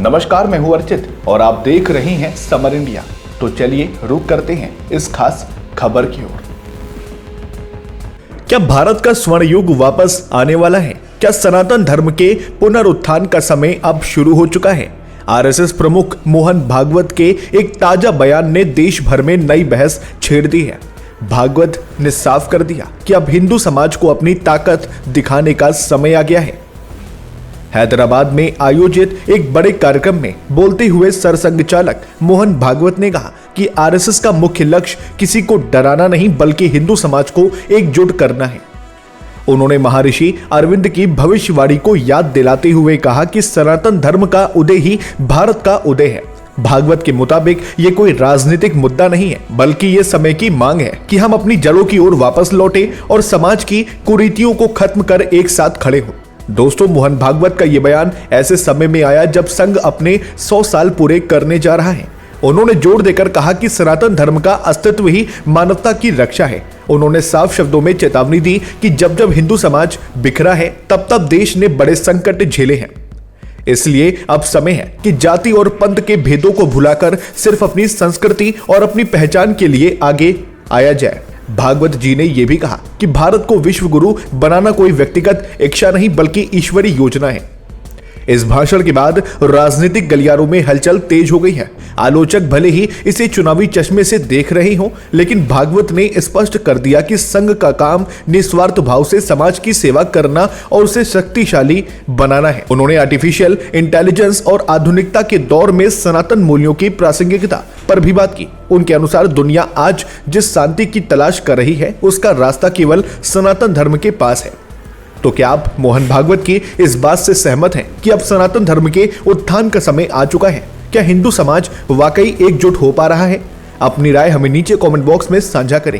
नमस्कार, मैं हूं अर्चित और आप देख रहे हैं समर इंडिया। तो चलिए रुक करते हैं इस खास खबर की ओर। क्या भारत का स्वर्ण युग वापस आने वाला है? क्या सनातन धर्म के पुनरुत्थान का समय अब शुरू हो चुका है? आरएसएस प्रमुख मोहन भागवत के एक ताजा बयान ने देश भर में नई बहस छेड़ दी है। भागवत ने साफ कर दिया कि अब हिंदू समाज को अपनी ताकत दिखाने का समय आ गया है। हैदराबाद में आयोजित एक बड़े कार्यक्रम में बोलते हुए सरसंघ चालक मोहन भागवत ने कहा कि आरएसएस का मुख्य लक्ष्य किसी को डराना नहीं बल्कि हिंदू समाज को एकजुट करना है। उन्होंने महर्षि अरविंद की भविष्यवाणी को याद दिलाते हुए कहा कि सनातन धर्म का उदय ही भारत का उदय है। भागवत के मुताबिक ये कोई राजनीतिक मुद्दा नहीं है बल्कि ये समय की मांग है कि हम अपनी जड़ों की ओर वापस लौटे और समाज की कुरीतियों को खत्म कर एक साथ खड़े हों। दोस्तों, मोहन भागवत का यह बयान ऐसे समय में आया जब संघ अपने 100 साल पूरे करने जा रहा है। उन्होंने जोर देकर कहा कि सनातन धर्म का अस्तित्व ही मानवता की रक्षा है। उन्होंने साफ शब्दों में चेतावनी दी कि जब जब हिंदू समाज बिखरा है तब तब देश ने बड़े संकट झेले हैं। इसलिए अब समय है कि जाति और पंथ के भेदों को भुलाकर सिर्फ अपनी संस्कृति और अपनी पहचान के लिए आगे आया जाए। भागवत जी ने यह भी कहा कि भारत को विश्व गुरु बनाना कोई व्यक्तिगत इच्छा नहीं बल्कि ईश्वरीय योजना है। इस भाषण के बाद राजनीतिक गलियारों में हलचल तेज हो गई है। आलोचक भले ही इसे चुनावी चश्मे से देख रहे हों, लेकिन भागवत ने स्पष्ट कर दिया कि संघ का काम निस्वार्थ भाव से समाज की सेवा करना और उसे शक्तिशाली बनाना है। उन्होंने आर्टिफिशियल इंटेलिजेंस और आधुनिकता के दौर में सनातन मूल्यों की प्रासंगिकता पर भी बात की। उनके अनुसार दुनिया आज जिस शांति की तलाश कर रही है उसका रास्ता केवल सनातन धर्म के पास है। तो क्या आप मोहन भागवत की इस बात से सहमत हैं कि अब सनातन धर्म के उत्थान का समय आ चुका है? क्या हिंदू समाज वाकई एकजुट हो पा रहा है? अपनी राय हमें नीचे कमेंट बॉक्स में साझा करें।